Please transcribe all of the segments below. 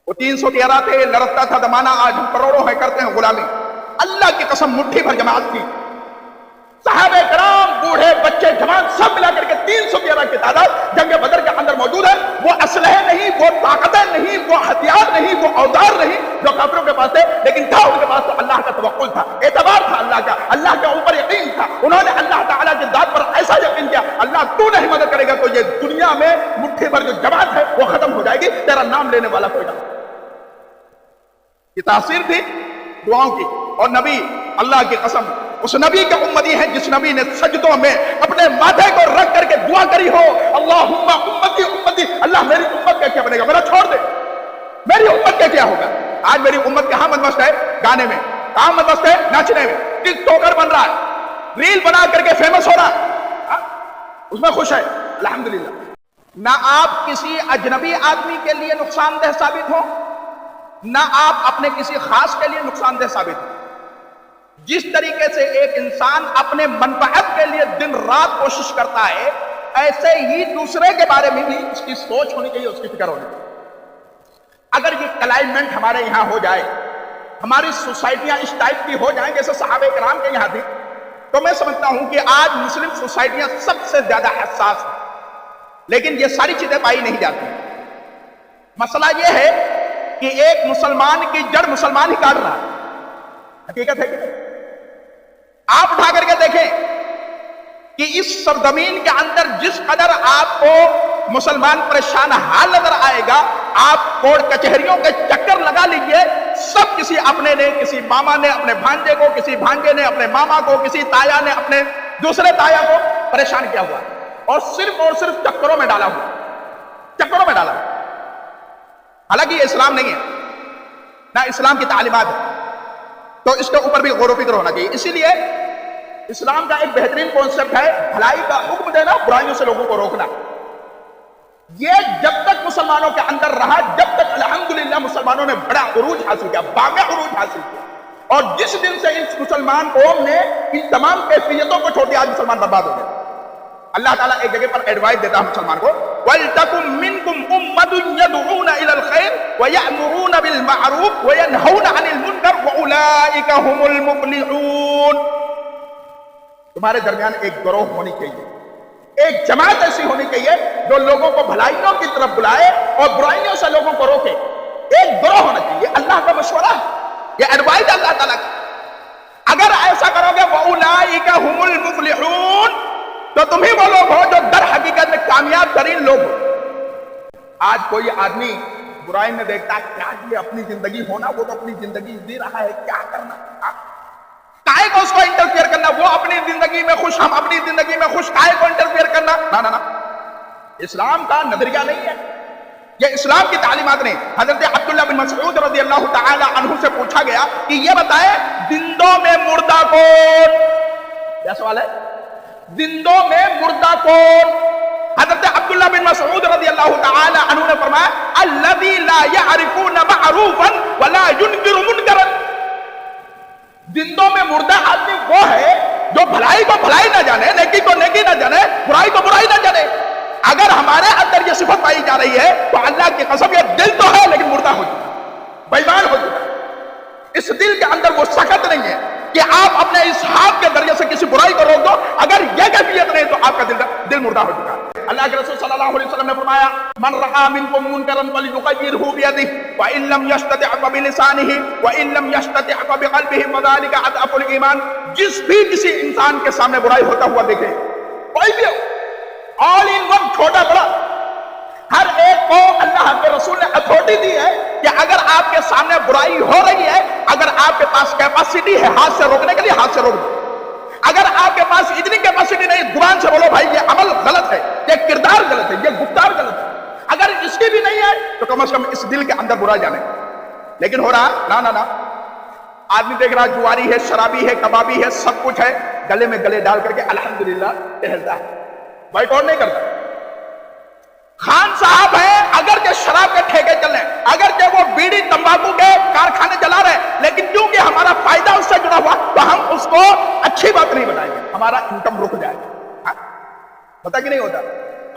وہ 313 تھے، لڑکتا تھا زمانہ، آج ہم کروڑوں ہیں کرتے ہیں غلامی. اللہ کی قسم مٹھی بھر جماعت تھی، صحابہ کرام، بوڑھے، بچے، جوان، سب ملا کر کے 313 کی تعداد جنگ بدر کے اندر موجود ہے. وہ اسلحے نہیں، وہ طاقتیں نہیں، وہ ہتھیار نہیں، وہ اوزار نہیں جو کافروں کے پاس تھے، لیکن تھا ان کے پاس تو اللہ کا توکل تھا، اعتبار تھا اللہ کا، اللہ کے اوپر یقین تھا. انہوں نے اللہ تعالیٰ کی ذات پر ایسا یقین کیا، اللہ تو نہیں مدد کرے گا تو یہ دنیا میں مٹھی بھر جو جماعت ہے وہ ختم ہو جائے گی، تیرا نام لینے والا کوئی نہ. یہ تاثیر تھی دعاؤں کی. اور نبی، اللہ کی قسم، اس نبی کے امتی ہیں جس نبی نے سجدوں میں اپنے ماتھے کو رکھ کر کے دعا کری ہو، اللہم امتی امتی، اللہ میری امت کا کیا بنے گا، میرا چھوڑ دے، میری امت کا کیا ہوگا. آج میری امت کہاں مدمست ہے؟ گانے میں. کہاں مدمست ہے؟ ناچنے میں. ٹک ٹوکر بن رہا ہے، ریل بنا کر کے فیمس ہو رہا ہے، اس میں خوش ہے. الحمدللہ. نہ آپ کسی اجنبی آدمی کے لیے نقصان دہ ثابت ہو، نہ آپ اپنے کسی خاص کے لیے نقصان دہ ثابت ہو. جس طریقے سے ایک انسان اپنے منفعت کے لیے دن رات کوشش کرتا ہے، ایسے ہی دوسرے کے بارے میں بھی اس کی سوچ ہونی چاہیے، اس کی فکر ہونی چاہیے. اگر یہ کلائمیٹ ہمارے یہاں ہو جائے، ہماری سوسائٹیاں اس ٹائپ کی ہو جائیں جیسے صحابہ کرام کے یہاں تھی، تو میں سمجھتا ہوں کہ آج مسلم سوسائٹیاں سب سے زیادہ حساس ہیں. لیکن یہ ساری چیزیں پائی نہیں جاتی. مسئلہ یہ ہے کہ ایک مسلمان کی جڑ مسلمان ہی کاٹ رہا ہے. حقیقت ہے کہ آپ اٹھا کر کے دیکھیں کہ اس سرزمین کے اندر جس قدر آپ کو مسلمان پریشان حال نظر آئے گا، آپ کورٹ کچہریوں کے چکر لگا لیجئے، سب کسی اپنے نے، کسی ماما نے اپنے بھانجے کو، کسی بھانجے نے اپنے ماما کو، کسی تایا نے اپنے دوسرے تایا کو پریشان کیا ہوا، اور صرف چکروں میں ڈالا ہوا، چکروں میں ڈالا ہوا. حالانکہ یہ اسلام نہیں ہے، نہ اسلام کی تعلیمات ہے، تو اس کے اوپر بھی غور و فکر ہونا چاہیے. اسی لیے اسلام کا ایک بہترین کانسیپٹ ہے بھلائی کا حکم دینا، برائیوں سے لوگوں کو روکنا. یہ جب تک مسلمانوں کے اندر رہا، جب تک الحمدللہ مسلمانوں نے بڑا عروج حاصل کیا، باغ عروج حاصل کیا. اور جس دن سے اس مسلمان قوم نے ان تمام کیفیتوں کو چھوڑ دیا، آج مسلمان برباد ہو گئے. اللہ تعالیٰ ایک جگہ پر ایڈوائز دیتا ہے مسلمان کو، وَلْتَكُمْ مِنْكُمْ أُمَّةٌ يَدْعُونَ إِلَى الْخَيْرِ وَيَأْمُرُونَ بِالْمَعْرُوفِ وَيَنْهَوْنَ عَنِ الْمُنكَرِ وَأُولَئِكَ هُمُ الْمُفْلِحُونَ. تمہارے درمیان ایک گروہ ہونی چاہیے، ایک جماعت ایسی ہونی چاہیے جو لوگوں کو بھلائیوں کی طرف بلائے اور برائیوں سے لوگوں کو روکے. ایک گروہ ہونا چاہیے. اللہ کا مشورہ ہے، یہ ایڈوائز اللہ تعالیٰ کی. اگر ایسا کرو گے وَأُولَئِكَ هُمُ الْمُفْلِحُونَ، تو تم ہی وہ لوگ ہو جو در حقیقت میں کامیاب ترین لوگ ہو. آج کوئی آدمی برائی میں دیکھتا ہے، کیا یہ اپنی زندگی ہونا، وہ تو اپنی زندگی جی رہا ہے، کیا کرنا، کائے کو اس کو انٹرفیئر کرنا، وہ اپنی زندگی میں خوش، ہم اپنی زندگی میں خوش، کائے کو انٹرفیئر کرنا. نہ اسلام کا نظریہ نہیں ہے، یہ اسلام کی تعلیمات نہیں. حضرت عبداللہ بن مسعود رضی اللہ تعالی عنہ سے پوچھا گیا کہ یہ بتائے زندوں میں مردہ کون؟ کیا سوال ہے؟ زندوں میں مردہ کون؟ حضرت عبداللہ بن مسعود رضی اللہ تعالی عنہ نے فرمایا الذی لا یعرفون معروفا ولا ینکر منکرا. زندوں میں مردہ آدمی وہ ہے جو بھلائی کو بھلائی نہ جانے، نیکی کو نیکی نہ جانے، برائی کو برائی نہ جانے. اگر ہمارے اندر یہ صفت پائی جا رہی ہے تو اللہ کی قسم یہ دل تو ہے لیکن مردہ ہو چکا، بیمان ہو چکا. اس دل کے اندر وہ سخت نہیں ہے کہ آپ اپنے اس ہاتھ کے ذریعے سے کسی برائی کو روک دو. اگر یہ کیفیت نہیں تو آپ کا دل مردہ ہو چکا ہے. اللہ کے رسول صلی اللہ علیہ وسلم نے فرمایا من رأى منكم منكرا فليغيره بيده وإن لم يستطع فبلسانه وإن لم يستطع فبقلبه وذلك أضعف الإيمان. جس بھی کسی انسان کے سامنے برائی ہوتا ہوا دیکھے، کوئی بھی ہو، آل ان ون، چھوٹا بڑا، ہر ایک کو اللہ کے رسول نے اتھارٹی دی ہے کہ اگر آپ کے سامنے برائی ہو رہی ہے، اگر آپ کے پاس کیپیسٹی ہے ہاتھ سے روکنے کے لیے، ہاتھ سے روک دو. اگر آپ کے پاس اتنی کیپیسٹی نہیں، زبان سے بولو بھائی یہ عمل غلط ہے، یہ کردار غلط ہے، یہ گفتار غلط ہے. اگر اس کی بھی نہیں ہے تو کم از کم اس دل کے اندر برا جانے. لیکن ہو رہا نہ آدمی دیکھ رہا جواری ہے، شرابی ہے، کبابی ہے، سب کچھ ہے، گلے میں گلے ڈال کر کے الحمدللہ ٹہلتا ہے. بھائی کون نہیں کرتا؟ خان صاحب ہیں، اگر کہ شراب کے ٹھیکے چل رہے ہیں، اگر کہ وہ بیڑی تمباکو کے کارخانے چلا رہے ہیں، لیکن کیونکہ ہمارا فائدہ اس سے جڑا ہوا تو ہم اس کو اچھی بات نہیں بتائیں گے، ہمارا انکم رک جائے گا. پتہ کہ نہیں ہوتا؟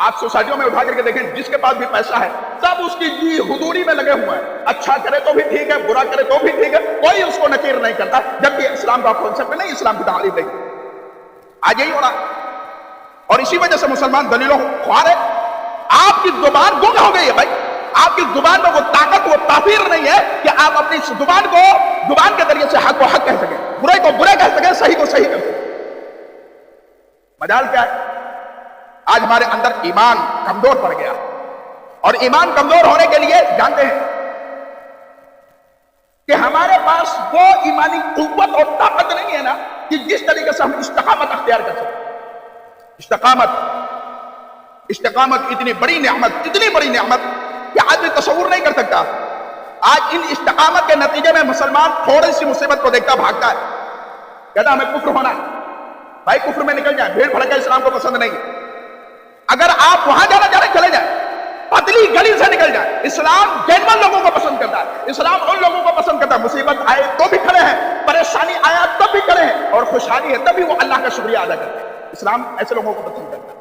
آپ سوسائٹیوں میں اٹھا کر کے دیکھیں، جس کے پاس بھی پیسہ ہے سب اس کی جی حضوری میں لگے ہوئے ہیں، اچھا کرے تو بھی ٹھیک ہے، برا کرے تو بھی ٹھیک ہے، کوئی اس کو نکیر نہیں کرتا، جبکہ اسلام کا کانسیپٹ نہیں، اسلام کی تعلیم نہیں۔ آج یہی ہو رہا، اور اسی وجہ سے مسلمان دلیلوں خوار ہے۔ آپ کی زبان گم ہو گئی ہے بھائی، آپ کی زبان میں وہ طاقت، وہ تاثیر نہیں ہے کہ آپ اپنی زبان کے ذریعے سے حق کو حق کہہ سکیں، برے کو برے کہہ سکیں، صحیح کو صحیح کہہ سکیں۔ مجال کیا ہے؟ آج ہمارے اندر ایمان کمزور پڑ گیا، اور ایمان کمزور ہونے کے لیے جانتے ہیں کہ ہمارے پاس وہ ایمانی قوت اور طاقت نہیں ہے نا کہ جس طریقے سے ہم استقامت اختیار کر سکیں۔ استقامت اتنی بڑی نعمت کہ آدمی تصور نہیں کر سکتا۔ آج ان استقامت کے نتیجے میں مسلمان تھوڑی سی مصیبت کو دیکھتا بھاگتا ہے، کہتا ہمیں کفر ہونا ہے۔ بھائی کفر میں نکل جائیں، بھیڑ بھڑکا اسلام کو پسند نہیں۔ اگر آپ وہاں جانا چاہیں چلے جائیں، پتلی گلی سے نکل جائیں۔ اسلام جینون لوگوں کو پسند کرتا ہے، اسلام ان لوگوں کو پسند کرتا ہے مصیبت آئے تو بھی کھڑے ہیں، پریشانی آیا تب بھی کھڑے ہیں، اور خوشحالی ہے تب بھی وہ اللہ کا شکریہ ادا کرتے ہیں۔ اسلام ایسے لوگوں کو پسند کرتا ہے۔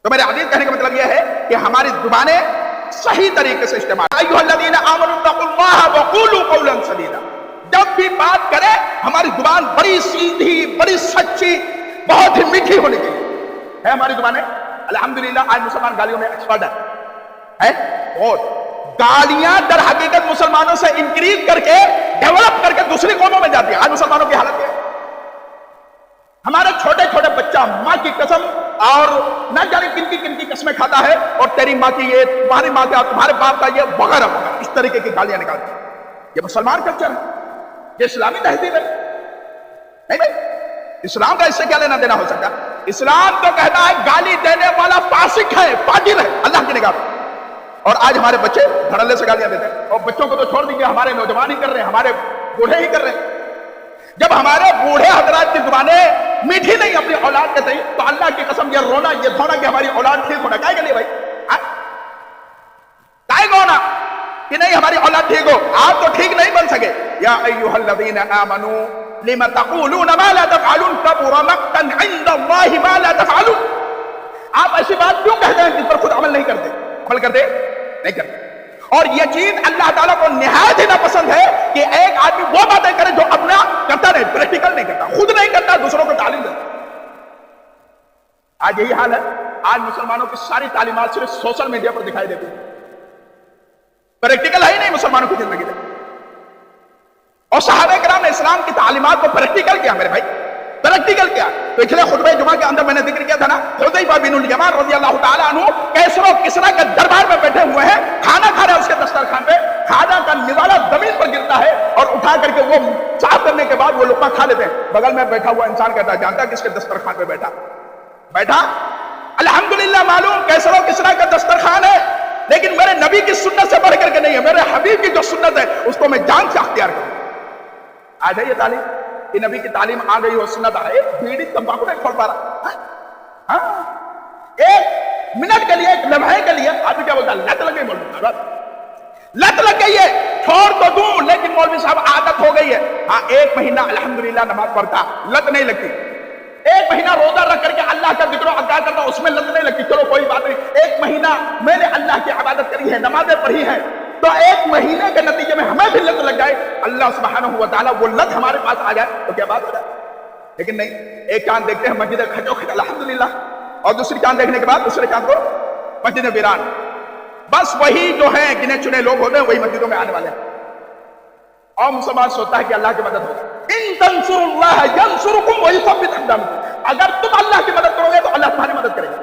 تو میرے عزیز کہنے کا مطلب یہ ہے کہ ہماری زبانیں صحیح طریقے سے استعمال، ایھا الذین آمنوا اتقوا اللہ وقولوا قولا سدیدا، جب بھی بات کریں ہماری زبان بڑی سیدھی، بڑی سچی، بہت ہی میٹھی ہونی چاہیے۔ ہے ہماری زبانیں الحمدللہ آج مسلمان گالیوں میں ایکسپرٹ ہے، اور گالیاں در حقیقت مسلمانوں سے انکریز کر کے ڈیولپ کر کے دوسری قوموں میں جاتی ہیں۔ آج مسلمانوں کی حالت کیا ہے؟ ہمارے چھوٹے چھوٹے بچہ ماں کی قسم اور نہ جانے کن کی قسمیں کھاتا ہے، اور تیری ماں کی یہ، تمہاری ماں کا، تمہارے باپ کا یہ، وغیرہ وغیرہ اس طریقے کی گالیاں نکالتے ہیں۔ یہ مسلمان کلچر ہے، یہ اسلامی تہذیب ہے؟ نہیں بھائی، اسلام کا اس سے کیا لینا دینا ہو سکتا؟ اسلام تو کہتا ہے گالی دینے والا فاسق ہے، فاجر ہے اللہ کی نگاہ میں۔ اور آج ہمارے بچے دھڑلے سے گالیاں دیتے ہیں، اور بچوں کو تو چھوڑ دیجیے، ہمارے نوجوان ہی کر رہے ہیں، ہمارے بوڑھے ہی کر رہے ہیں۔ جب ہمارے بوڑھے حضرات کی زبانیں میٹھی نہیں اپنی اولاد کے صحیح، تو اللہ کی قسم یہ رونا، یہ دھونا کہ ہماری اولاد ٹھیک ہونا کائے کے لیے بھائی؟ کائے کو ہونا کہ نہیں ہماری اولاد ٹھیک ہو؟ آپ تو ٹھیک نہیں بن سکے۔ یا ایھا الذین آمنوا لم تقولون ما لا تفعلون کبر مقتا عند اللہ ما لا تفعلون۔ آپ ایسی بات کیوں کہتے ہیں جس پر خود عمل نہیں کرتے؟ عمل کرتے نہیں کرتے۔ اور یہ چیز اللہ تعالیٰ کو نہایت ہی ناپسند ہے کہ ایک آدمی وہ باتیں کرے جو اپنا کرتا نہیں، پریکٹیکل نہیں کرتا، خود نہیں کرتا، دوسروں کو تعلیم دیتا۔ آج یہی حال ہے، آج مسلمانوں کی ساری تعلیمات صرف سوشل میڈیا پر دکھائی دیتی ہیں، پریکٹیکل ہے ہی نہیں مسلمانوں کی زندگی میں۔ اور صحابہ کرام نے اسلام کی تعلیمات کو پریکٹیکل کیا میرے بھائی، پریکٹیکل کیا؟ تو پچھلے خطبہ جمعہ کے اندر میں نے ذکر کیا تھا نا، حذیفہ بن الیمان رضی اللہ تعالیٰ عنہ کیسر و کسریٰ کے دربار میں بیٹھے ہوئے ہیں، کھانا کھا رہے ہیں اس کے دسترخوان پہ، کھانا کا نوالا زمین پر گرتا ہے، اور اٹھا کر کے وہ صاف کرنے کے بعد وہ لقمہ کھا لیتے ہیں۔ بغل میں بیٹھا ہوا انسان کہتا ہے جانتا کس کے دسترخوان پہ بیٹھا؟ الحمدللہ معلوم کیسر و کسریٰ کا دسترخوان ہے، لیکن میرے نبی کی سنت سے بڑھ کر کے نہیں ہے، میرے حبیب کی جو سنت ہے اس کو میں جان سے اختیار کروں۔ آج ہے یہ تعلیم کہ نبی کی تعلیم آ گئی ہو، سنت آ رہی، بیڑی تمباکو نہیں کھول پا رہا، ایک منٹ کے لیے، ایک لمحے کے لیے آدمی کیا بولتا ہے، لت لگ گئی مولوی صاحب، لت لگ گئی ہے، چھوڑ تو دوں لیکن مولوی صاحب عادت ہو گئی ہے۔ ہاں ایک مہینہ الحمدللہ نماز پڑھتا، لت نہیں لگتی۔ ایک مہینہ روزہ رکھ کر کے اللہ کا ذکر و اذکار کرتا، اس میں لت نہیں لگتی، چلو کوئی بات نہیں۔ ایک مہینہ میں نے اللہ کی عبادت کری ہے، نمازیں پڑھی ہیں، تو ایک مہینے کے نتیجے میں ہمیں بھی لت لگ جائے، اللہ سبحانہ و تعالیٰ وہ لت ہمارے پاس آ جائے تو کیا بات ہو جائے؟ لیکن نہیں، ایک چاند دیکھتے ہیں مسجد کھچو کھچ الحمدللہ، اور دوسری چاند دیکھنے کے بعد دوسرے چاند کو مسجد ویران۔ بس وہی جو ہیں گنے چنے لوگ ہوتے ہیں وہی مسجدوں میں آنے والے ہیں، اور مسلمان سوچتا ہے کہ اللہ کی مدد ہوگی۔ ان تنصروا اللہ ینصرکم ویثبت اقدامکم، اگر تم اللہ کی مدد کرو گے تو اللہ تمہاری مدد کرے گا۔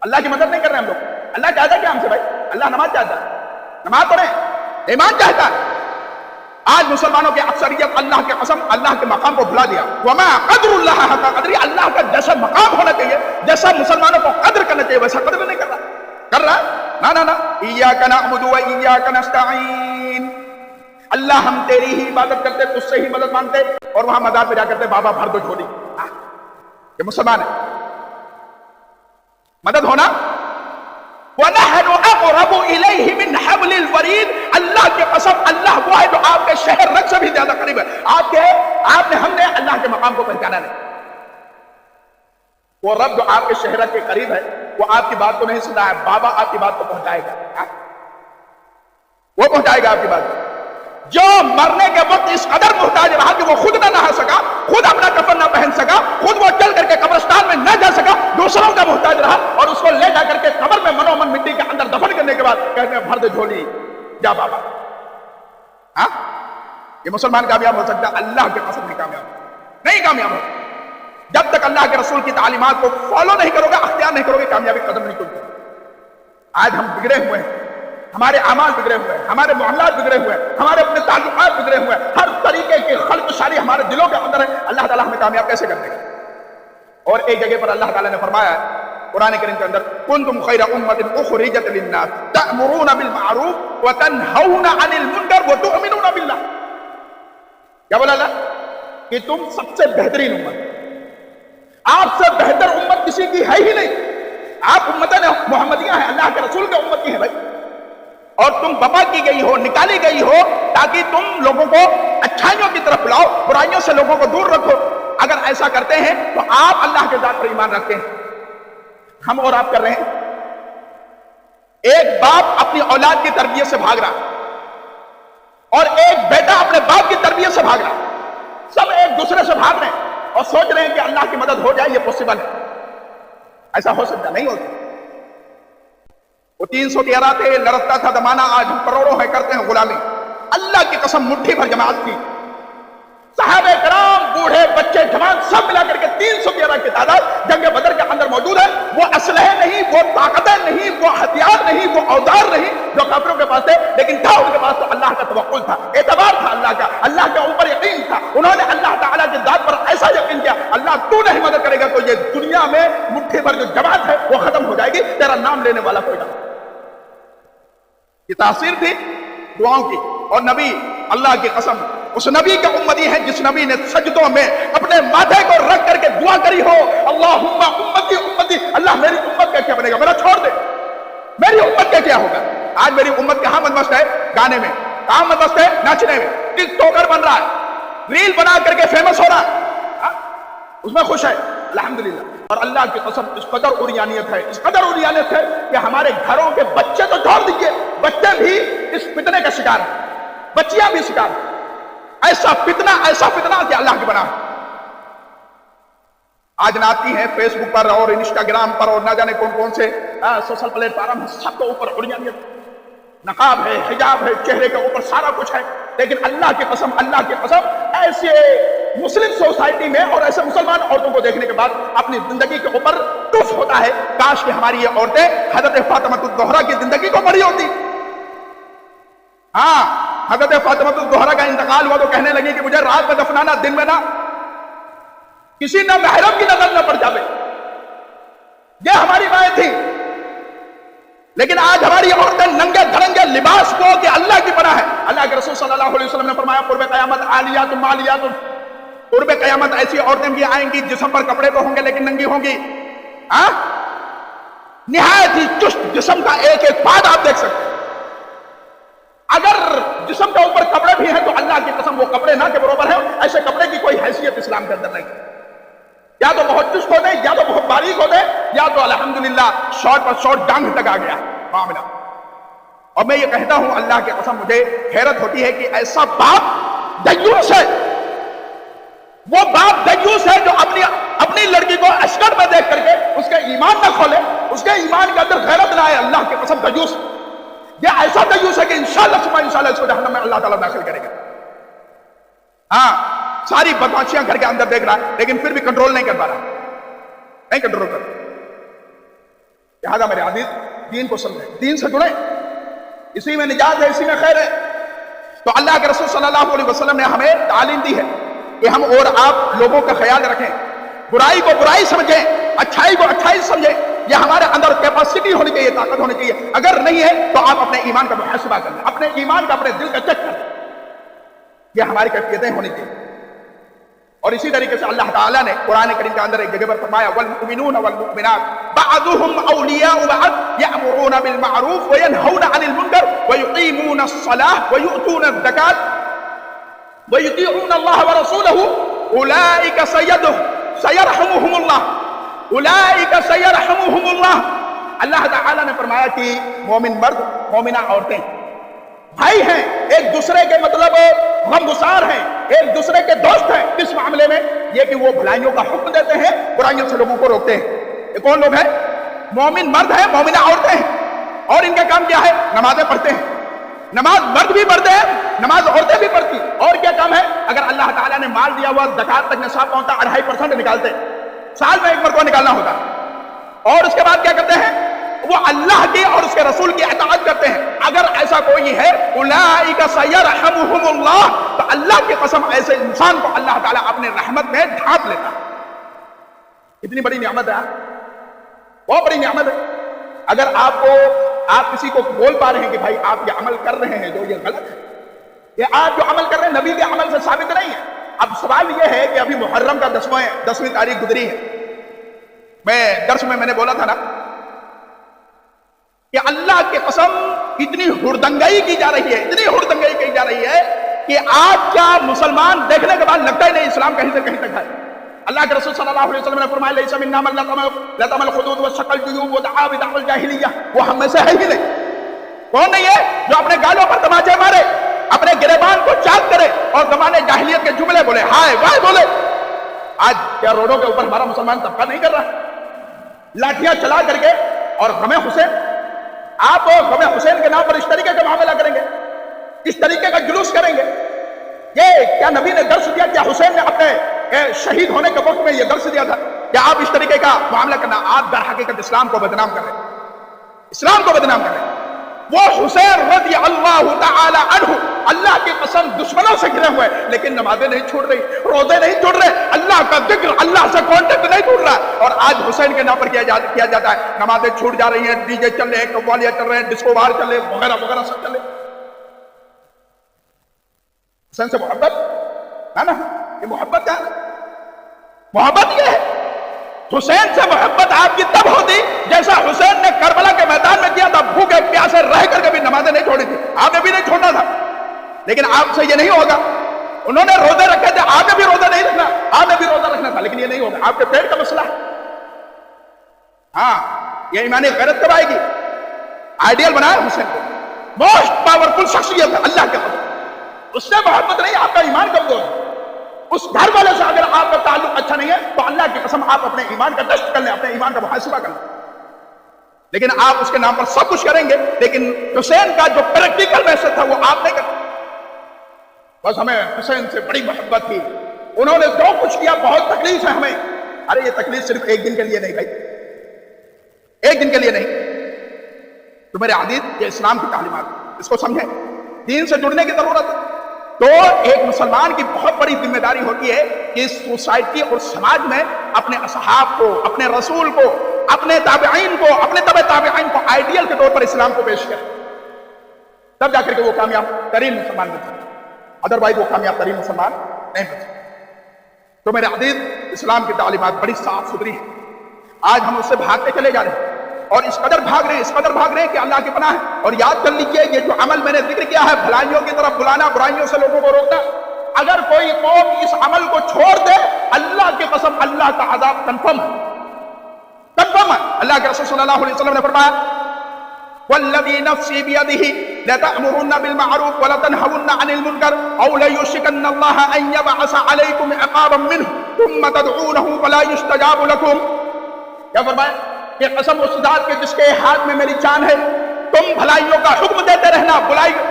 اللہ کی مدد نہیں کر رہے ہم لوگ، اللہ چاہتا ہے کیا ہم سے بھائی؟ اللہ نماز چاہتا ہے، نماز پڑھیں، ایمان چاہتا ہے۔ آج مسلمانوں کی اکثریت اللہ کے قسم اللہ کے مقام کو بھلا دیا، وما قدر اللہ حق قدری، اللہ کا جیسا مقام ہونا چاہیے، جیسا مسلمانوں کو قدر کرنا چاہیے ویسا قدر نہیں کر رہا نا۔ ایاک نعبد و ایاک نستعین، اللہ ہم تیری ہی عبادت کرتے، تجھ سے ہی مدد مانگتے، اور وہاں مزار پہ جا کرتے بابا بھر دو جھولی۔ یہ مسلمان ہے، مدد ہونا۔ وَنَحْنُ أَقْرَبُ إِلَيْهِ مِنْ حَبْلِ الْوَرِيدِ، اللہ کی قسم اللہ وہ ہے جو آپ کے شہر رگ سے بھی زیادہ قریب ہے۔ ہم نے اللہ کے مقام کو پہچانا نہیں۔ وہ رب جو آپ کے شہرہ کے قریب ہے وہ آپ کی بات کو نہیں سنا ہے، بابا آپ کی بات کو پہنچائے گا، وہ پہنچائے گا آپ کی بات۔ جو مرنے کے وقت اس قدر محتاج رہا کہ وہ خود نہ نہا سکا، خود اپنا کفن نہ پہن سکا، خود وہ چل کر کے قبرستان میں نہ جا سکا، دوسروں کا محتاج رہا، اور اس کو لے جا کر کے قبر میں منو من مٹی کے اندر دفن کرنے کے بعد کہتے ہیں بھر دے جھولی جا بابا۔ ہاں یہ مسلمان کامیاب ہو سکتا ہے؟ اللہ کے قسم نہیں کامیاب، نہیں کامیاب ہو۔ جب تک اللہ کے رسول کی تعلیمات کو فالو نہیں کرو گے، اختیار نہیں کرو گے، کامیابی قدم نہیں چلتی۔ آج ہم بگڑے ہوئے ہیں، ہمارے اعمال بگڑے ہوئے ہیں، ہمارے معاملات بگڑے ہوئے ہیں، ہمارے اپنے تعلقات بگڑے ہوئے ہیں، ہر طریقے کی خلق شاری ہمارے دلوں کے اندر ہے۔ اللہ تعالیٰ ہمیں کامیاب کیسے کر دے گا؟ اور ایک جگہ پر اللہ تعالیٰ نے فرمایا ہے قرآن کریم کے اندر، کنتم خیر امۃ اخرجت للناس تأمرون بالمعروف وتنہون عن المنکر وتؤمنون باللہ۔ کیا بولا اللہ؟ کہ تم سب سے بہترین امت، آپ سے بہتر امت کسی کی ہے ہی نہیں، آپ امت محمدیہ ہیں، اللہ کے رسول کے امت کی ہیں بھائی، اور تم بپا کی گئی ہو، نکالی گئی ہو تاکہ تم لوگوں کو اچھائیوں کی طرف بلاؤ، برائیوں سے لوگوں کو دور رکھو۔ اگر ایسا کرتے ہیں تو آپ اللہ کے ذات پر ایمان رکھتے ہیں، ہم اور آپ کر رہے ہیں۔ ایک باپ اپنی اولاد کی تربیت سے بھاگ رہا اور ایک بیٹا اپنے باپ کی تربیت سے بھاگ رہا، سب ایک دوسرے سے بھاگ رہے ہیں اور سوچ رہے ہیں کہ اللہ کی مدد ہو جائے، یہ پوسیبل ہے؟ ایسا ہو سکتا نہیں ہوتا۔ وہ 313 تھے، لڑکتا تھا زمانہ، آج ہم کروڑوں ہیں، کرتے ہیں غلامی۔ اللہ کی قسم مٹھی بھر جماعت تھی، صحابہ کرام، بوڑھے، بچے، جوان، سب ملا کر کے 313 کی تعداد جنگ بدر کے اندر موجود ہے۔ وہ اسلحے نہیں، وہ طاقتیں نہیں، وہ ہتھیار نہیں، وہ اوزار نہیں جو کافروں کے پاس تھے، لیکن تھا ان کے پاس تو اللہ کا توکل تھا، اعتبار تھا اللہ کا، اللہ کے اوپر یقین تھا۔ انہوں نے اللہ تعالیٰ کی ذات پر ایسا یقین کیا، اللہ تو نہیں مدد کرے گا تو یہ دنیا میں مٹھی بھر جو جماعت ہے وہ ختم ہو جائے گی، تیرا نام لینے والا کوئی نہ۔ یہ تاثیر تھی دعاؤں کی، اور نبی اللہ کی قسم اس نبی کا امتی ہے جس نبی نے سجدوں میں اپنے ماتھے کو رکھ کر کے دعا کری ہو، اللہم امتی امتی، اللہ میری امت کا کیا بنے گا، میرا چھوڑ دے، میری امت کا کیا ہوگا۔ آج میری امت کہاں مست ہے؟ گانے میں، کہاں مست ہے؟ ناچنے میں، ٹک ٹوکر بن رہا ہے، ریل بنا کر کے فیمس ہو رہا ہے، اس میں خوش ہے الحمدللہ۔ اور اللہ کی قسم اس قدر عریانیت ہے، اس قدر عریانیت ہے کہ ہمارے گھروں کے بچے تو چھوڑ دیجیے، بچے بھی اس فتنے کا شکار ہیں، بچیاں بھی شکار ہیں۔ ایسا فتنہ کہ اللہ کی بنا۔ آج ناتی ہیں فیس بک پر اور انسٹاگرام پر اور نہ جانے کون کون سے سوشل پلیٹ فارم، سب کے اوپر عریانیت، نقاب ہے، حجاب ہے، چہرے کے اوپر سارا کچھ ہے، لیکن اللہ کی قسم ایسے مسلم سوسائٹی میں اور ایسے مسلمان عورتوں کو دیکھنے کے بعد اپنی زندگی کے اوپر ٹف ہوتا ہے، کاش کہ ہماری یہ عورتیں حضرت فاطمہ الزہرا کی زندگی کو پڑھی ہوتی۔ ہاں، حضرت فاطمہ الزہرا کا انتقال ہوا تو کہنے لگی کہ مجھے رات میں دفنانا، دن میں نہ، کسی نہ محرم کی نظر نہ پڑ جاوے۔ یہ ہماری مائیں تھی، لیکن آج ہماری عورتیں ننگے دھڑنگے لباس کو کہ اللہ کی پناہ ہے۔ اللہ کے رسول صلی اللہ علیہ وسلم نے فرمایا قرب قیامت عالیات مالیات، قرب قیامت ایسی عورتیں بھی آئیں گی جسم پر کپڑے تو ہوں گے لیکن ننگی ہوں گی، نہایت ہی چست جسم کا ایک ایک پارٹ آپ دیکھ سکتے ہیں۔ اگر جسم کے اوپر کپڑے بھی ہیں تو اللہ کی قسم وہ کپڑے نہ کے برابر ہیں، ایسے کپڑے کی کوئی حیثیت اسلام کے اندر نہیں۔ یا تو بہت چست ہوتے، یا تو بہت باریک ہوتے، یا تو الحمدللہ شارٹ پر شارٹ ڈانگ تک آ گیا معاملہ۔ اور میں یہ کہتا ہوں اللہ کی قسم مجھے حیرت ہوتی ہے کہ ایسا باپ دیوس ہے، وہ باپ دیوس ہے جو اپنی لڑکی کو اشکر میں دیکھ کر کے اس کے ایمان نہ کھولے، اس کے ایمان کے اندر غیرت نہ آئے۔ اللہ کی قسم دیوس، یہ ایسا دیوس ہے کہ انشاءاللہ اس کو جہنم میں اللہ تعالیٰ داخل کرے گا۔ ہاں، ساری بدماشیاں گھر کے اندر دیکھ رہا ہے لیکن پھر بھی کنٹرول نہیں کر پا رہا، نہیں کنٹرول کر۔ لہٰذا میرے عزیز دین کو سمجھیں، دین سے جڑیں، اسی میں نجات ہے، اسی میں خیر ہے۔ تو اللہ کے رسول صلی اللہ علیہ وسلم نے ہمیں تعلیم دی ہے کہ ہم اور آپ لوگوں کا خیال رکھیں، برائی کو برائی سمجھیں، اچھائی کو اچھائی سمجھیں۔ یہ ہمارے اندر کیپیسٹی ہونی چاہیے، طاقت ہونی چاہیے۔ اگر نہیں ہے تو آپ اپنے ایمان کا محاسبہ کریں، اپنے ایمان کا، اپنے دل کا چیک کریں، یہ ہماری کیفیتیں ہونی چاہیے۔ اور اسی طریقے سے اللہ تعالیٰ نے قرآن کریم کے اندر ایک جگہ پر فرمایا والمؤمنون والمؤمنات بعضهم اولیاء بعض یأمرون بالمعروف وینہون عن المنکر ویقیمون الصلاة ویؤتون الزکاة ویطیعون اللہ ورسولہ اولئک سیرحمهم اللہ۔ اولئک سیرحمہم اللہ، اللہ تعالیٰ نے فرمایا کہ مومن مرد مومنہ عورتیں بھائی ہیں، ایک دوسرے کے مطلب غمگسار ہیں، ایک دوسرے کے دوست ہیں۔ کس معاملے میں؟ یہ کہ وہ بھلائیوں کا حکم دیتے ہیں، برائیوں سے لوگوں کو روکتے ہیں۔ یہ کون لوگ ہیں؟ مومن مرد ہیں، مومنہ عورتیں ہیں، اور ان کا کام کیا ہے؟ نمازیں پڑھتے ہیں۔ نماز مرد بھی پڑھتے ہیں، نماز عورتیں بھی پڑھتی۔ اور کیا کام ہے؟ اگر اللہ تعالیٰ نے مال دیا ہوا زکوٰۃ تک نصاب پہنچتا 2.5% نکالتے، سال میں ایک مرتبہ نکالنا ہوتا، اور اس کے بعد کیا کرتے ہیں؟ وہ اللہ کی اور اس کے رسول کی اطاعت کرتے ہیں۔ اگر ایسا کوئی ہے اولئک سیرحمہم اللہ، تو اللہ کی قسم ایسے انسان کو اللہ تعالیٰ اپنے رحمت میں ڈھانپ لیتا۔ اتنی بڑی نعمت ہے، بہت بڑی نعمت ہے۔ اگر آپ کسی کو بول پا رہے ہیں کہ بھائی آپ یہ عمل کر رہے ہیں جو یہ غلط ہے، یہ آپ جو عمل کر رہے ہیں نبی کے عمل سے ثابت نہیں ہے۔ اب سوال یہ ہے کہ ابھی محرم کا 10ویں تاریخ گزری ہے، میں درس میں نے بولا تھا نا کہ اللہ کی قسم اتنی ہردنگائی کی جا رہی ہے، اتنی ہردنگائی کی جا رہی ہے کہ آج کا مسلمان دیکھنے کے بعد لگتا ہی نہیں اسلام کہیں سے کہیں تک ہے۔ اللہ کے رسول صلی اللہ علیہ وسلم نے فرمایا لیس منا من لطم الخدود وشق الجیوب ودعا بدعوى الجاہلیہ، وہ ہم میں سے ہے ہی نہیں۔ کون نہیں ہے؟ جو اپنے گالوں پر تماچے مارے، اپنے گریبان کو چاک کرے اور زمانے جاہلیت کے جملے بولے، ہائے وائے بولے۔ آج کیا روڈوں کے اوپر ہمارا مسلمان طبقہ نہیں کر رہا؟ لاٹھیاں چلا کر کے اور غم حسین، آپ غم حسین کے نام پر اس طریقے کا معاملہ کریں گے، اس طریقے کا جلوس کریں گے؟ یہ کیا نبی نے درس دیا؟ کیا حسین نے اپنے شہید ہونے کے وقت میں یہ درس دیا تھا؟ کیا آپ اس طریقے کا معاملہ کرنا؟ آپ در حقیقت اسلام کو بدنام کر رہے ہیں، اسلام کو بدنام کر رہے ہیں۔ وہ حسین رضی اللہ تعالی عنہ اللہ کی قسم دشمنوں سے گھرے ہوئے، لیکن نمازیں نہیں چھوڑ رہی، روزے نہیں چھوڑ رہے، اللہ کا ذکر، اللہ سے کانٹیکٹ نہیں ٹوٹ رہا۔ اور آج حسین کے نام پر کیا جاتا ہے، نمازیں چھوٹ جا رہی ہیں، ڈی جے چل رہے ہیں، قوالیاں چل رہے ہیں، ڈسکو بار چل رہے ہیں، وغیرہ وغیرہ سب چل رہے ہیں۔ حسین سے محبت ہے نا؟ یہ محبت ہے، محبت یہ ہے۔ حسین سے محبت آپ کی تب ہوتی جیسا حسین نے کربلا کے میدان میں کیا تھا، بھوکے پیاسے رہ کر کے بھی نمازیں نہیں چھوڑی تھی، آپ نے بھی نہیں چھوڑنا تھا۔ لیکن آپ سے یہ نہیں ہوگا، انہوں نے روزے رکھے تھے، آپ نے بھی روزہ نہیں رکھنا، آپ نے بھی روزہ رکھنا تھا، لیکن یہ نہیں ہوگا، آپ کے پیٹ کا مسئلہ ہے۔ ہاں، یہ ایمانی غیرت کب آئے گی؟ آئیڈیل بنایا حسین کو، موسٹ پاورفل شخصیت ہے اللہ کے حضور، اس سے محبت نہیں، آپ کا ایمان کمزور ہے۔ اس گھر والے سے اگر آپ کا تعلق اچھا نہیں ہے تو اللہ کی قسم آپ اپنے ایمان کا ٹیسٹ کر لیں، اپنے ایمان کا محاسبہ کر لیں۔ لیکن آپ اس کے نام پر سب کچھ کریں گے، لیکن حسین کا جو پریکٹیکل میسج تھا وہ آپ نہیں کرتے۔ بس ہمیں حسین سے بڑی محبت تھی، انہوں نے جو کچھ کیا بہت تکلیف ہے ہمیں۔ ارے یہ تکلیف صرف ایک دن کے لیے نہیں بھائی، ایک دن کے لیے نہیں۔ تو میرے عزیز، یہ اسلام کی تعلیمات، اس کو سمجھیں، دین سے جڑنے کی ضرورت ہے۔ تو ایک مسلمان کی بہت بڑی ذمہ داری ہوتی ہے کہ اس سوسائٹی اور سماج میں اپنے اصحاب کو، اپنے رسول کو، اپنے تابعین کو، اپنے تبع تابعین کو آئیڈیل کے طور پر اسلام کو پیش کرے، تب جا کر کے وہ کامیاب ترین مسلمان بن سکے، ادروائز وہ کامیاب ترین مسلمان نہیں بن سکے۔ تو میرے عزیز، اسلام کی تعلیمات بڑی صاف ستھری ہے، آج ہم اس سے بھاگتے چلے جا رہے ہیں، اور اس قدر بھاگ رہے ہیں، اس قدر بھاگ رہے ہیں کہ اللہ کی پناہ ہے۔ اور یاد کر لیجئے، یہ جو عمل میں نے ذکر کیا ہے، بھلائیوں کی طرف بلانا، برائیوں سے لوگوں کو روکنا، اگر کوئی قوم اس عمل کو چھوڑ دے، اللہ کی قسم اللہ کا عذاب کنفرم ہے، کنفرم ہے۔ اللہ کے رسول صلی اللہ علیہ وسلم نے فرمایا والذی نفسی بیدہ لتأمرن بالمعروف ولتنہون عن المنکر او لیوشکن اللہ ان یبعث علیکم عقابا منہ ثم تدعونہ فلا یستجاب لکم۔ کیا فرمایا؟ کہ قسم اس ذات کے جس کے ہاتھ میں میری جان ہے، تم بھلائیوں کا حکم دیتے رہنا،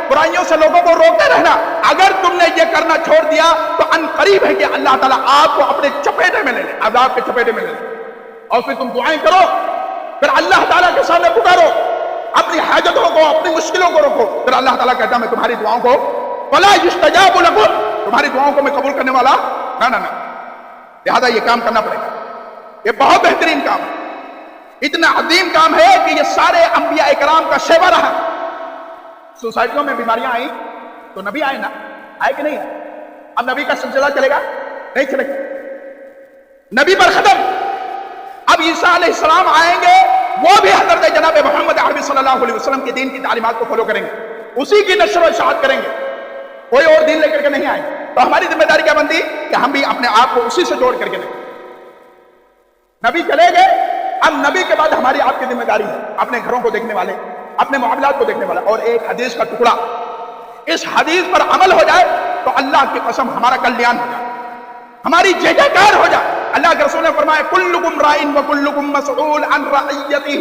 برائیوں سے لوگوں کو روکتے رہنا، اگر تم نے یہ کرنا چھوڑ دیا تو ان قریب ہے کہ اللہ تعالیٰ آپ کو اپنے چپیٹے میں لے لے، عذاب کے چپیٹے میں لے لے۔ اور پھر تم دعائیں کرو، پھر اللہ تعالیٰ کے سامنے پکارو، اپنی حاجتوں کو، اپنی مشکلوں کو رکھو، پھر اللہ تعالیٰ کہتا ہے میں تمہاری دعاؤں کو فلا یستجاب لکم، تمہاری دعاؤں کو میں قبول کرنے والا نہ۔ لہذا یہ کام کرنا پڑے گا، یہ بہت بہترین کام ہے، اتنا عظیم کام ہے کہ یہ سارے انبیاء کرام کا شیوا رہا۔ سوسائٹیوں میں بیماریاں آئیں تو نبی آئے نا، آئے کہ نہیں آئے؟ اب نبی کا سلسلہ چلے گا؟ نہیں چلے گا، نبی پر ختم۔ اب عیسیٰ علیہ السلام آئیں گے، وہ بھی حضرت جناب محمد عربی صلی اللہ علیہ وسلم کے دین کی تعلیمات کو فالو کریں گے، اسی کی نشر و اشاعت کریں گے، کوئی اور دین لے کر کے نہیں آئیں۔ تو ہماری ذمہ داری کیا بنتی کہ ہم بھی اپنے آپ کو اسی سے جوڑ کر کے لیں۔ نبی چلے گئے، اب نبی کے بعد ہماری آپ کی ذمہ داری ہے اپنے گھروں کو دیکھنے والے، اپنے معاملات کو دیکھنے والا، اور ایک حدیث کا ٹکڑا، اس حدیث پر عمل ہو جائے تو اللہ کی قسم ہمارا کلیان ہو جائے، ہماری جے جے کار ہو جائے۔ اللہ کے رسول نے فرمایا کلکم رائن وکلکم مسئول عن رعیتہ،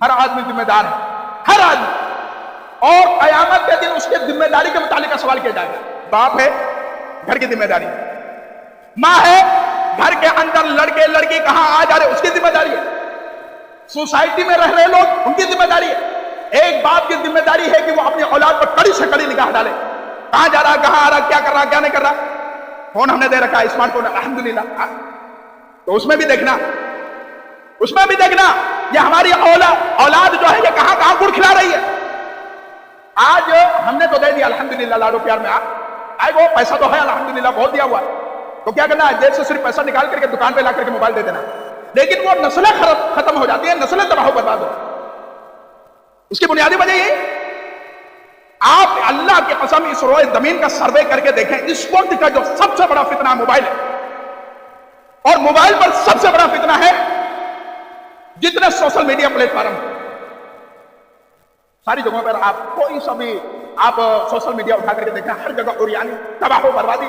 ہر آدمی ذمہ دار ہے، ہر آدمی، اور قیامت کے دن اس کے ذمہ داری کے متعلق سوال کیا جائے گا۔ باپ ہے، گھر کی ذمہ داری، ماں ہے، گھر کے اندر لڑکے لڑکی کہاں آ جا رہے اس کی ذمہ داری ہے، سوسائٹی میں رہ رہے لوگ ان کی ذمہ داری ہے۔ ایک باپ کی ذمہ داری ہے کہ وہ اپنی اولاد پر کڑی سے کڑی نگاہ ڈالے، کہاں جا رہا، کہاں آ رہا، کیا کر رہا، کیا نہیں کر رہا۔ فون ہم نے دے رکھا ہے، اسمارٹ فون، الحمدللہ، تو اس میں بھی دیکھنا، اس میں بھی دیکھنا یہ ہماری اولاد جو ہے یہ کہاں کہاں گڑ کھلا رہی ہے۔ آج ہم نے تو دے دیا الحمدللہ، لاڈو پیار میں آئے، وہ پیسہ تو ہے الحمدللہ بہت دیا ہوا ہے، تو کیا کرنا ہے، جیب سے صرف پیسہ نکال کر کے دکان پہ لا کر کے موبائل دے دینا، لیکن وہ نسلیں ختم ہو جاتی ہیں، نسلیں تباہ و برباد ہو۔ اس کی بنیادی وجہ یہ، آپ اللہ کی قسم اس روئے زمین کا سروے کر کے دیکھیں، اس وقت کا جو سب سے بڑا فتنہ موبائل ہے، اور موبائل پر سب سے بڑا فتنہ ہے جتنے سوشل میڈیا پلیٹ فارم، ساری جگہوں پر آپ کوئی سا بھی آپ سوشل میڈیا اٹھا کر کے دیکھیں، ہر جگہ اوریانی، تباہ و بربادی،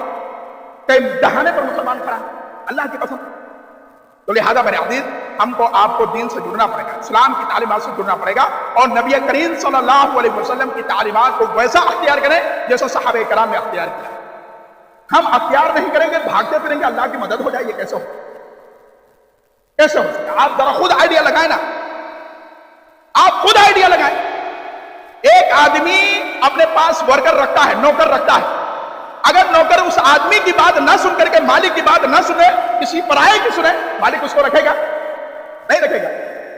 کئی دہانے پر مسلمان کھڑا ہے، اللہ کی قسم۔ تو لہذا میرے عزیز، ہم کو آپ کو دین سے جڑنا پڑے گا، اسلام کی تعلیمات سے جڑنا پڑے گا، اور نبی کریم صلی اللہ علیہ وسلم کی تعلیمات کو ویسا اختیار کریں جیسا صحابہ کرام نے اختیار کیا۔ ہم اختیار نہیں کریں گے، بھاگتے پھریں گے، اللہ کی مدد ہو جائے، یہ کیسے ہو، کیسے ہو سکتا؟ آپ ذرا خود آئیڈیا لگائیں نا، آپ خود آئیڈیا لگائیں۔ ایک آدمی اپنے پاس ورکر رکھتا ہے، نوکر رکھتا ہے، اگر نوکر اس آدمی کی بات نہ سن کر کے مالک کی بات نہ سنے، کسی پرائے کی سنے، مالک اس کو رکھے گا؟ نہیں رکھے گا،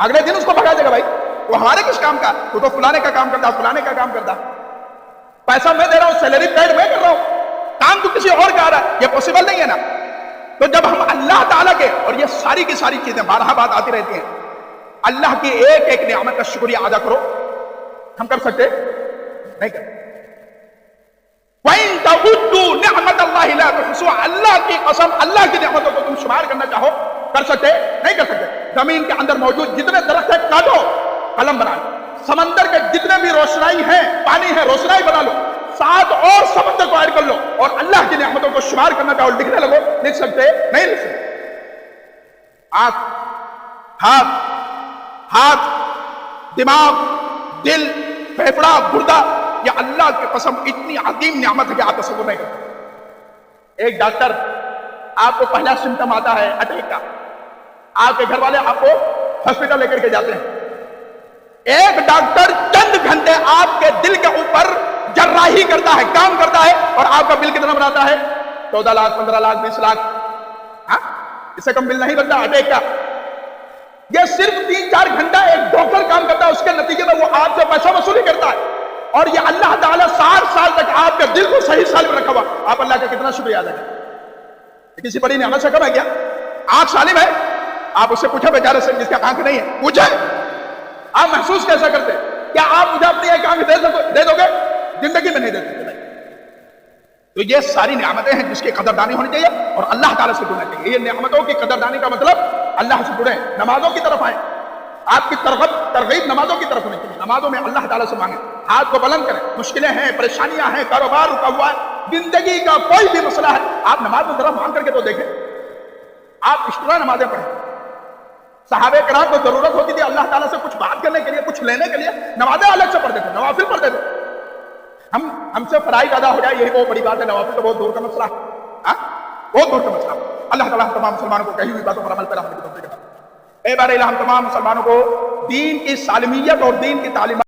اگلے دن اس کو بھگا دے گا، بھائی وہ ہمارے کس کام کا، وہ تو فلانے کا کام کرتا، فلانے کا کام کرتا، پیسہ میں دے رہا ہوں، سیلری پیڈ میں کر رہا ہوں، کام تو کسی اور کا آ رہا ہے، یہ پوسیبل نہیں ہے نا۔ تو جب ہم اللہ تعالیٰ کے، اور یہ ساری کی ساری چیزیں بارہا بات آتی رہتی ہیں، اللہ کی ایک ایک نعمت کا شکریہ ادا کرو، ہم کر سکتے نہیں کرتے۔ وَإِن تَعُدُّوا نِعْمَتَ اللَّهِ لَا تُحْصُوهَا، اللہ کی قسم، اللہ کی نعمتوں کو تم شمار کرنا چاہو، کر سکتے نہیں کر سکتے۔ زمین کے اندر موجود جتنے درخت ہیں کاٹو، قلم بنا لو، سمندر کے جتنے بھی روشنائی ہیں، پانی ہے، روشنائی بنا لو، 7 اور سمندر کو ایڈ کر لو، اور اللہ کی نعمتوں کو شمار کرنا چاہو، لکھنے لگو، لکھ سکتے نہیں لکھ سکتے۔ آنکھ، ہاتھ، دماغ، دل، پھیپھڑا، گردہ، یہ اللہ کی قسم اتنی عظیم نعمت ہے کہ آپ تصور نہیں کرتے۔ ایک ڈاکٹر، آپ کو پہلا سمٹم آتا ہے اٹیک کا، آپ کے گھر والے آپ کو ہاسپٹل لے کر کے جاتے ہیں، ایک ڈاکٹر چند گھنٹے آپ کے دل کے اوپر جراحی کرتا ہے، کام کرتا ہے، اور آپ کا بل کتنا بناتا ہے؟ 14 لاکھ، 15 لاکھ، 20 لاکھ، ہاں، اس سے کم بل نہیں بنتا اٹیک کا۔ یہ صرف 3-4 گھنٹہ ایک ڈاکٹر کام کرتا ہے، اس کے نتیجے میں وہ آپ سے پیسہ وصولی کرتا ہے، اور یہ اللہ تعالیٰ 60 سال تک آپ کے دل کو صحیح سال میں رکھا ہوا، آپ اللہ کا کتنا شکریہ ادا کریں؟ کسی بڑی نعمت سے کم ہے کیا؟ آنکھ سالم ہے، آپ اس سے پوچھیں بیچارے سے جس کا آنکھ نہیں ہے، پوچھیں آپ محسوس کیسا کرتے؟ کیا آپ مجھے اپنی ایک آنکھ دے دو گے؟ زندگی میں نہیں دے سکتے۔ تو یہ ساری نعمتیں ہیں جس کی قدردانی ہونی چاہیے، اور اللہ تعالیٰ سے جڑنا چاہیے۔ یہ نعمتوں کی قدردانی کا مطلب اللہ سے جڑیں، نمازوں کی طرف آئیں، آپ کی ترغیب نمازوں کی طرف ہونی چاہیے، نمازوں میں اللہ تعالیٰ سے مانگیں، ہاتھ کو بلند کریں، مشکلیں ہیں، پریشانیاں ہیں، کاروبار رکا ہوا ہے، زندگی کا کوئی بھی مسئلہ ہے، آپ نماز میں ذرا مانگ کر کے تو دیکھیں، آپ اشترا نمازیں پڑھیں۔ صحابہ کرام کو ضرورت ہوتی تھی اللہ تعالیٰ سے کچھ بات کرنے کے لیے، کچھ لینے کے لیے، نمازیں الگ سے پڑھتے تھے، نوافل پڑھتے تھے۔ ہم سے فرائض ادا ہو جائے یہی بہت بڑی بات ہے، نوافل تو بہت دور کا مسئلہ ہے، بہت دور کا مسئلہ۔ اللہ تعالیٰ ہم تمام مسلمانوں کو کہی ہوئی باتوں پر عمل پر رحمت کی توفیق عطا فرمائے۔ اے بار الہ ہم تمام مسلمانوں کو دین کی سالمیت اور دین کی تعلیمات